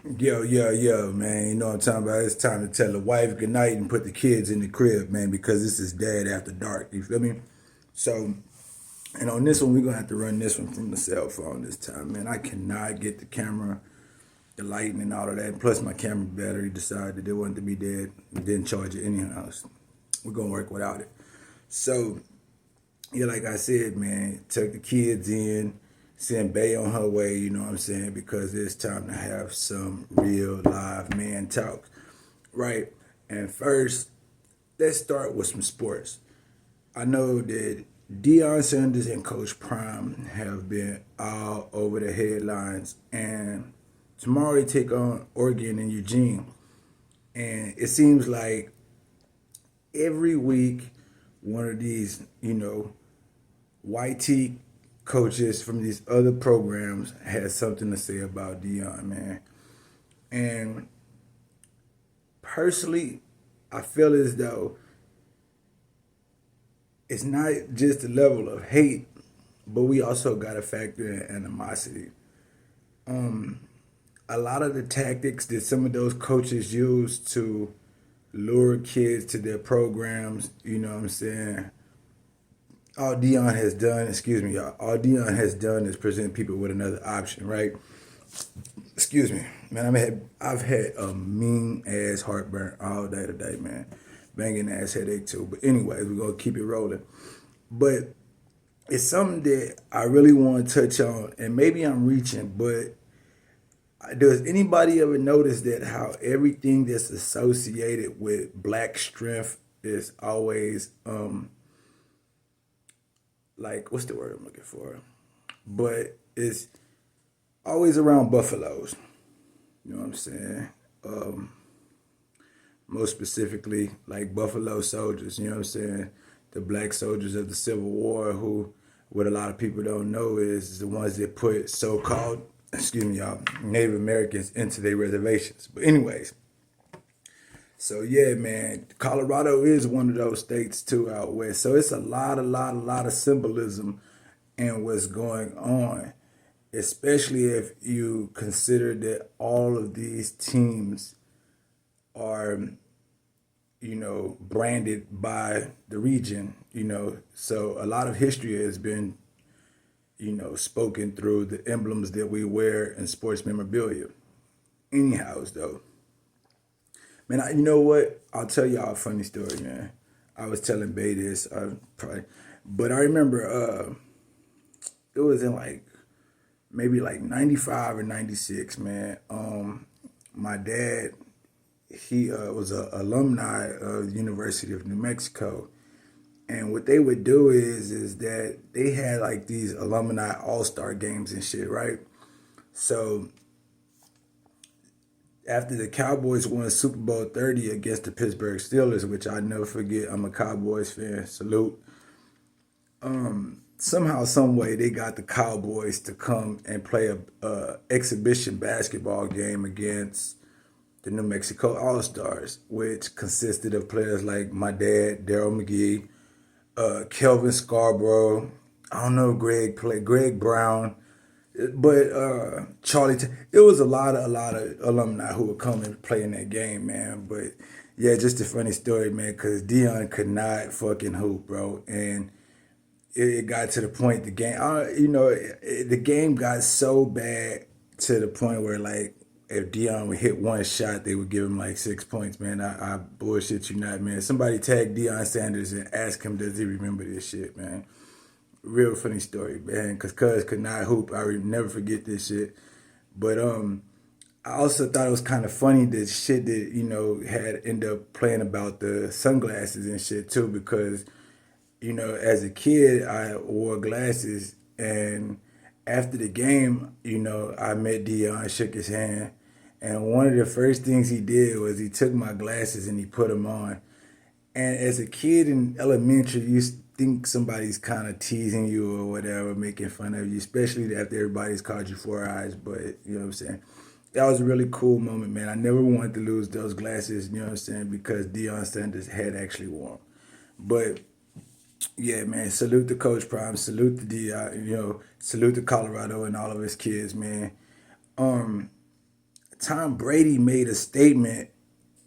Yo, man. You know what I'm talking about? It's time to tell the wife goodnight and put the kids in the crib, man, because this is dad after dark. You feel me? So, and on this one, we're going to have to run this one from the cell phone this time, man. I cannot get the camera, the lighting, and all of that. Plus, my camera battery decided it wanted to be dead and didn't charge it anyhow. So we're going to work without it. So, yeah, like I said, man, took the kids in, send Bay on her way, you know what I'm saying? Because it's time to have some real live man talk, right? And first, let's start with some sports. I know that Deion Sanders and Coach Prime have been all over the headlines, and tomorrow they take on Oregon and Eugene. And it seems like every week, one of these, YT coaches from these other programs had something to say about Dion, man. And personally, I feel as though it's not just the level of hate, but we also got to factor in animosity. A lot of the tactics that some of those coaches use to lure kids to their programs, you know what I'm saying? All Dion has done, excuse me, y'all, all Dion has done is present people with another option, right? Excuse me, man. I've had a mean ass heartburn all day today, man. Banging ass headache too. But anyways, we're gonna keep it rolling. But it's something that I really want to touch on, and maybe I'm reaching, but does anybody ever notice that how everything that's associated with black strength is always like what's the word I'm looking for? But it's always around buffaloes. You know what I'm saying? Um, Most specifically, like Buffalo soldiers. You know what I'm saying? The black soldiers of the Civil War, who, what a lot of people don't know, is the ones that put so-called, excuse me, y'all, Native Americans into their reservations. But anyways, so yeah, man, Colorado is one of those states too out west. So it's a lot of symbolism in what's going on, especially if you consider that all of these teams are, branded by the region, So a lot of history has been, spoken through the emblems that we wear in sports memorabilia. Anyhow, though, man, you know what? I'll tell y'all a funny story, man. I was telling Bay this, but I remember it was in like maybe like 95 or 96, man. My dad, he was an alumni of the University of New Mexico. And what they would do is that they had like these alumni all-star games and shit, right? So after the Cowboys won Super Bowl 30 against the Pittsburgh Steelers, which I never forget, I'm a Cowboys fan, salute. Somehow, some way, they got the Cowboys to come and play a exhibition basketball game against the New Mexico All Stars, which consisted of players like my dad, Daryl McGee, Kelvin Scarborough. I don't know Greg Brown, but Charlie. It was a lot of alumni who would come and play in that game, man. But yeah, just a funny story, man, because Dion could not fucking hoop, bro, and it got to the point the game, the game got so bad to the point where like if Dion would hit one shot, they would give him like 6 points, man. I bullshit you not, man. Somebody tag Deion Sanders and ask him, does he remember this shit, man? Real funny story, man. Cause Cuz could not hoop. I will never forget this shit. But I also thought it was kind of funny the shit that had ended up playing about the sunglasses and shit too, because as a kid, I wore glasses, and after the game, I met Dion, shook his hand, and one of the first things he did was he took my glasses and he put them on. And as a kid in elementary, you think somebody's kind of teasing you or whatever, making fun of you, especially after everybody's called you four eyes. But you know what I'm saying? That was a really cool moment, man. I never wanted to lose those glasses, you know what I'm saying, because Deion Sanders had actually won. But yeah, man, salute to Coach Prime, salute to salute to Colorado and all of his kids, man. Um, Tom Brady made a statement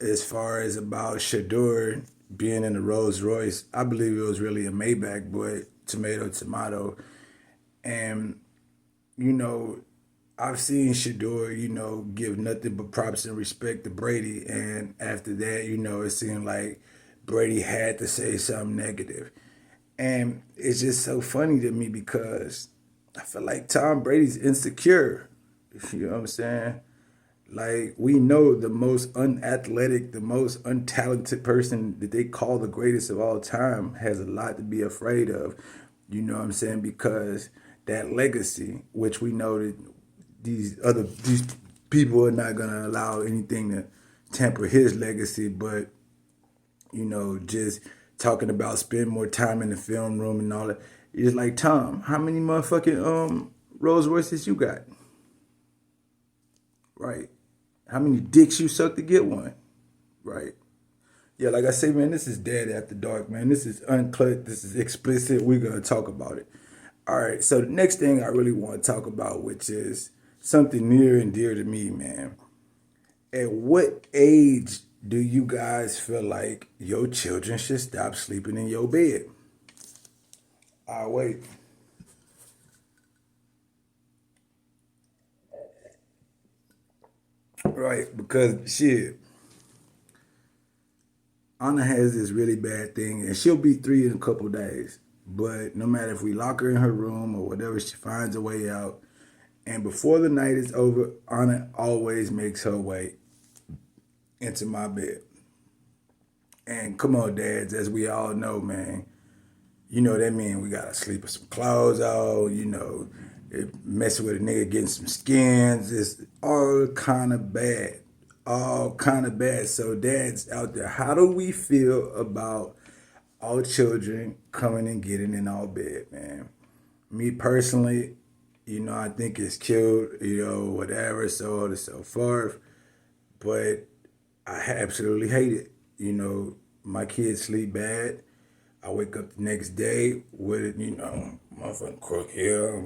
as far as about Shador being in the Rolls Royce. I believe it was really a Maybach, but tomato, tomato. And, you know, I've seen Shador, give nothing but props and respect to Brady. And after that, it seemed like Brady had to say something negative. And it's just so funny to me because I feel like Tom Brady's insecure. You know what I'm saying? Like, we know the most unathletic, the most untalented person that they call the greatest of all time has a lot to be afraid of. You know what I'm saying? Because that legacy, which we know that these people are not gonna allow anything to temper his legacy, but just talking about spending more time in the film room and all that. It's like, Tom, how many motherfucking Rolls Royces you got? Right. How many dicks you suck to get one? Right. Yeah, like I say, man, this is Dead After Dark, man. This is uncut. This is explicit. We're going to talk about it. All right. So the next thing I really want to talk about, which is something near and dear to me, man. At what age do you guys feel like your children should stop sleeping in your bed? I'll wait. Right, because shit, Anna has this really bad thing, and she'll be 3 in a couple days. But no matter if we lock her in her room or whatever, she finds a way out. And before the night is over, Anna always makes her way into my bed. And come on, dads, as we all know, man, that means we gotta sleep with some clothes on, messing with a nigga, getting some skins. It's all kind of bad. All kind of bad. So dads out there, how do we feel about our children coming and getting in our bed, man? Me personally, I think it's cute, whatever, so on and so forth. But I absolutely hate it. My kids sleep bad. I wake up the next day with, motherfucking crook here,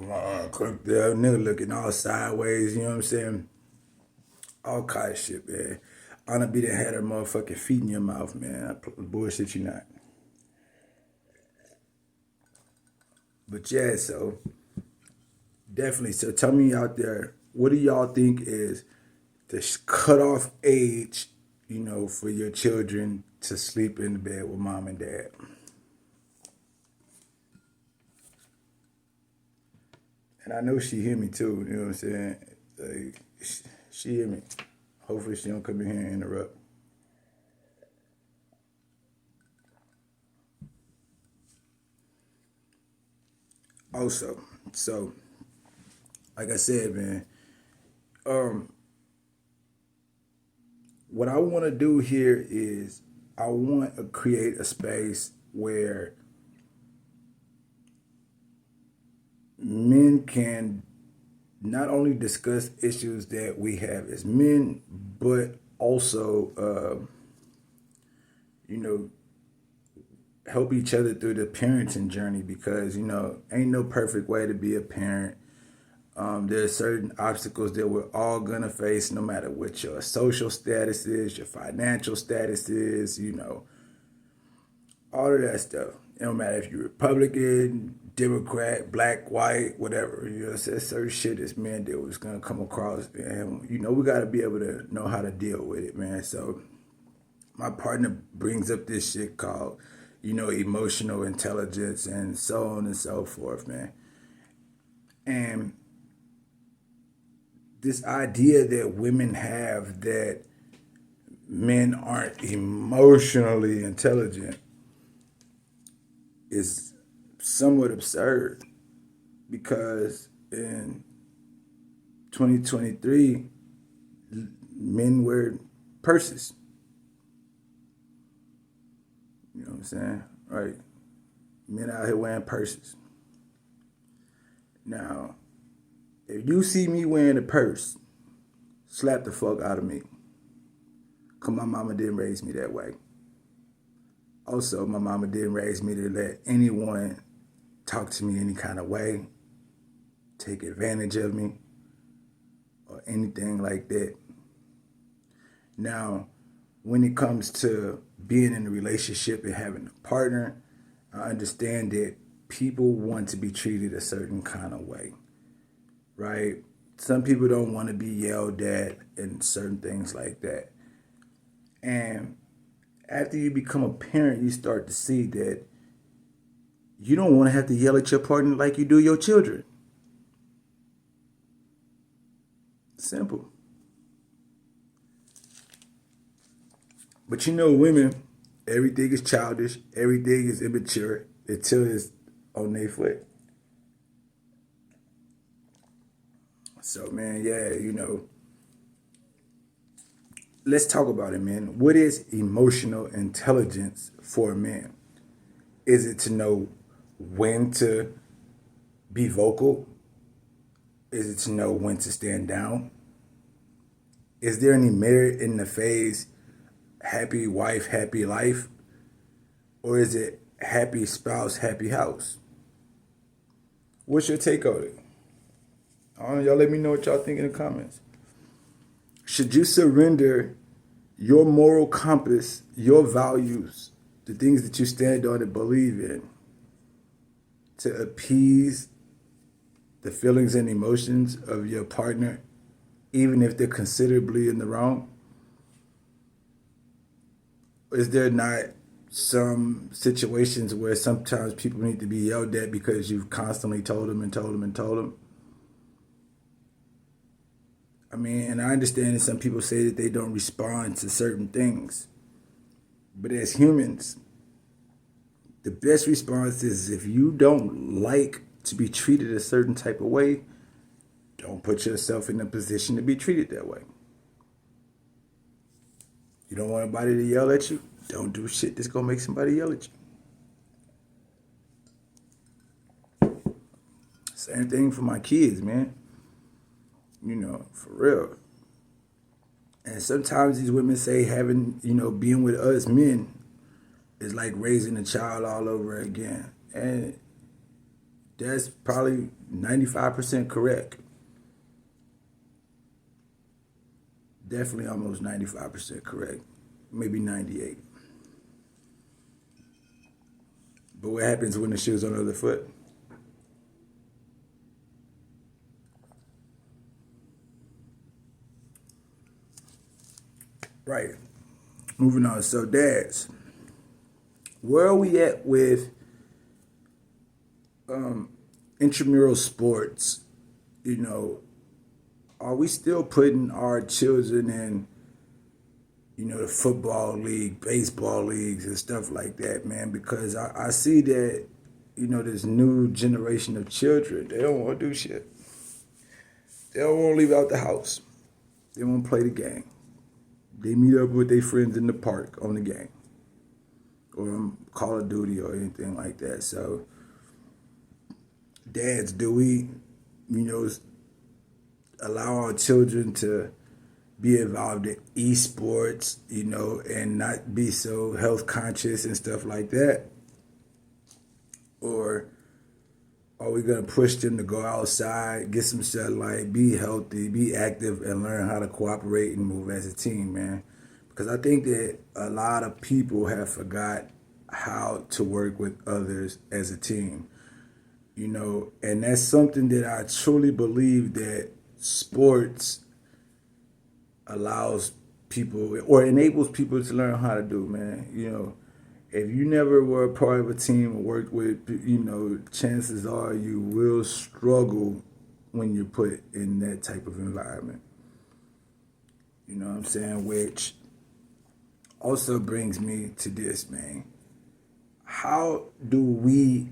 crook there, nigga looking all sideways, you know what I'm saying? All kind of shit, man. Anna be that had her motherfucking feet in your mouth, man. I bullshit you not. But yeah, so definitely. So tell me out there, what do y'all think is the cutoff age, for your children to sleep in the bed with mom and dad? And I know she hear me too, you know what I'm saying? Like, she hear me. Hopefully she don't come in here and interrupt. Also, so like I said, man, um, what I want to do here is I want to create a space where men can not only discuss issues that we have as men, but also, you know, help each other through the parenting journey because, ain't no perfect way to be a parent. There's certain obstacles that we're all gonna face, no matter what your social status is, your financial status is, all of that stuff. It don't matter if you're Republican, Democrat, black, white, whatever. There's certain shit this man deal was gonna come across, and we gotta be able to know how to deal with it, man. So my partner brings up this shit called, emotional intelligence and so on and so forth, man. And this idea that women have that men aren't emotionally intelligent is somewhat absurd because in 2023, men wear purses. You know what I'm saying? Right. Men out here wearing purses. Now, if you see me wearing a purse, slap the fuck out of me. Because my mama didn't raise me that way. Also, my mama didn't raise me to let anyone talk to me any kind of way, take advantage of me, or anything like that. Now, when it comes to being in a relationship and having a partner, I understand that people want to be treated a certain kind of way, right? Some people don't want to be yelled at and certain things like that. And after you become a parent, you start to see that you don't want to have to yell at your partner like you do your children. Simple. But women, everything is childish, everything is immature until it's on their foot. So, man, yeah, let's talk about it, man. What is emotional intelligence for a man? Is it to know when to be vocal? Is it to know when to stand down? Is there any merit in the phrase happy wife, happy life? Or is it happy spouse, happy house? What's your take on it? I don't know, y'all let me know what y'all think in the comments. Should you surrender your moral compass, your values, the things that you stand on and believe in, to appease the feelings and emotions of your partner, even if they're considerably in the wrong? Is there not some situations where sometimes people need to be yelled at because you've constantly told them and told them and told them? I mean, and I understand that some people say that they don't respond to certain things. But as humans, the best response is if you don't like to be treated a certain type of way, don't put yourself in a position to be treated that way. You don't want anybody to yell at you, don't do shit that's gonna make somebody yell at you. Same thing for my kids, man. For real. And sometimes these women say having, being with us men is like raising a child all over again. And that's probably 95% correct. Definitely almost 95% correct. Maybe 98. But what happens when the shoe's on the other foot? Right. Moving on. So, dads, where are we at with intramural sports? Are we still putting our children in, the football league, baseball leagues, and stuff like that, man? Because I see that, this new generation of children, they don't want to do shit. They don't want to leave out the house. They want to play the game. They meet up with their friends in the park on the game or on Call of Duty or anything like that. So, dads, do we, allow our children to be involved in esports, and not be so health conscious and stuff like that? Or are we going to push them to go outside, get some sunlight, be healthy, be active, and learn how to cooperate and move as a team, man? Because I think that a lot of people have forgot how to work with others as a team, and that's something that I truly believe that sports allows people or enables people to learn how to do, man. If you never were a part of a team or worked with, chances are you will struggle when you're put in that type of environment. You know what I'm saying? Which also brings me to this, man. How do we,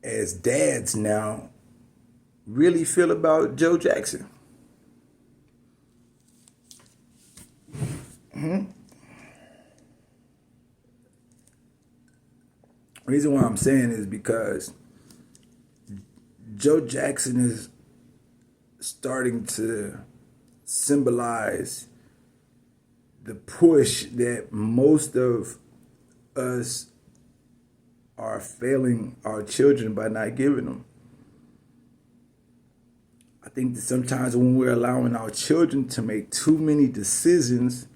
as dads now, really feel about Joe Jackson? The reason why I'm saying is because Joe Jackson is starting to symbolize the push that most of us are failing our children by not giving them. I think that sometimes when we're allowing our children to make too many decisions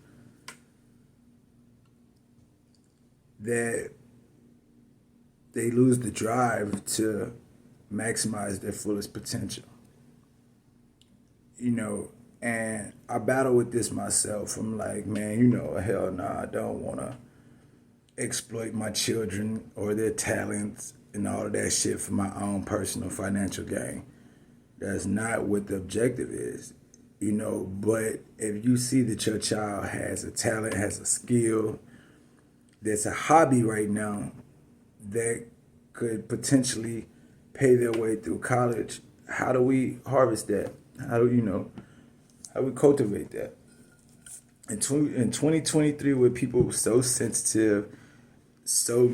that they lose the drive to maximize their fullest potential. You know, and I battle with this myself. I'm like, man, hell nah, I don't want to exploit my children or their talents and all of that shit for my own personal financial gain. That's not what the objective is, But if you see that your child has a talent, has a skill, that's a hobby right now that could potentially pay their way through college, how do we harvest that? How do how we cultivate that? In 2023, with people so sensitive, so,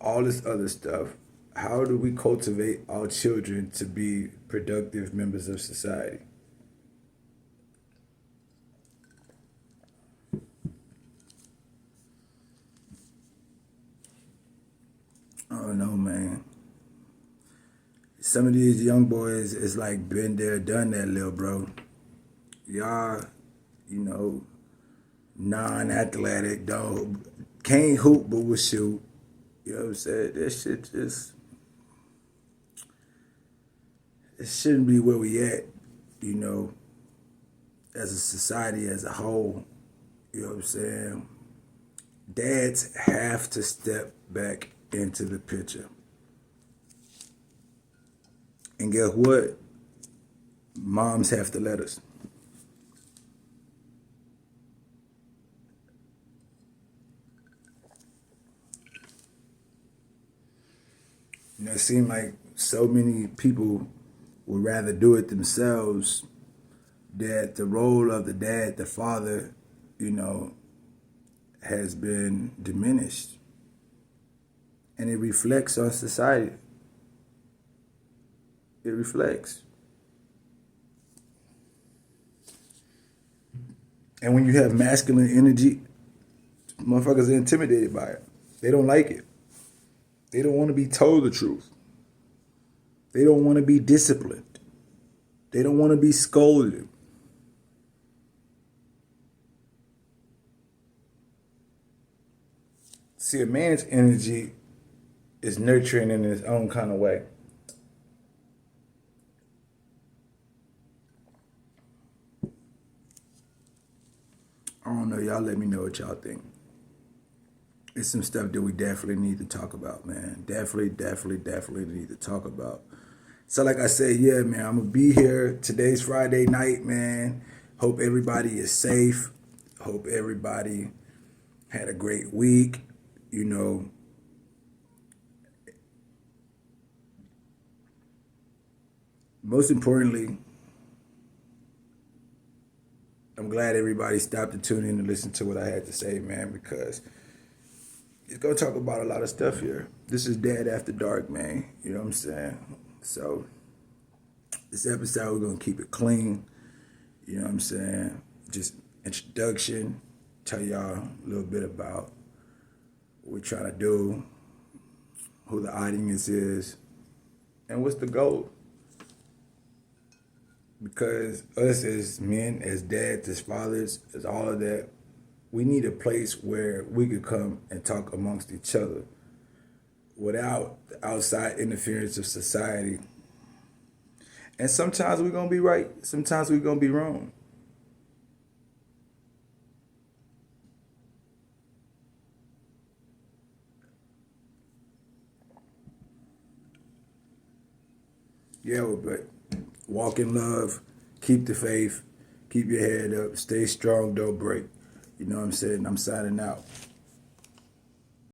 all this other stuff, how do we cultivate our children to be productive members of society? I don't know, man. Some of these young boys is like been there, done that, little bro. Y'all, you know, non-athletic, don't can't hoop but will shoot. You know what I'm saying? That shit just it shouldn't be where we at, you know, as a society as a whole. You know what I'm saying? Dads have to step back into the picture. And guess what? Moms have to let us. It seems like so many people would rather do it themselves, that the role of the dad, the father, has been diminished. And it reflects on society. It reflects. And when you have masculine energy, motherfuckers are intimidated by it. They don't like it. They don't want to be told the truth. They don't want to be disciplined. They don't want to be scolded. See, a man's energy is nurturing in its own kind of way. I don't know. Y'all let me know what y'all think. It's some stuff that we definitely need to talk about, man. Definitely need to talk about. So like I said, yeah, man, I'm going to be here. Today's Friday night, man. Hope everybody is safe. Hope everybody had a great week. Most importantly, I'm glad everybody stopped to tune in and listen to what I had to say, man, because it's going to talk about a lot of stuff here. This is Dad After Dark, man. You know what I'm saying? So this episode, we're going to keep it clean. You know what I'm saying? Just introduction, tell y'all a little bit about what we're trying to do, who the audience is, and what's the goal. Because us as men, as dads, as fathers, as all of that, we need a place where we could come and talk amongst each other without the outside interference of society. And sometimes we're going to be right. Sometimes we're going to be wrong. Yeah, but walk in love, keep the faith, keep your head up, stay strong, don't break. You know what I'm saying? I'm signing out.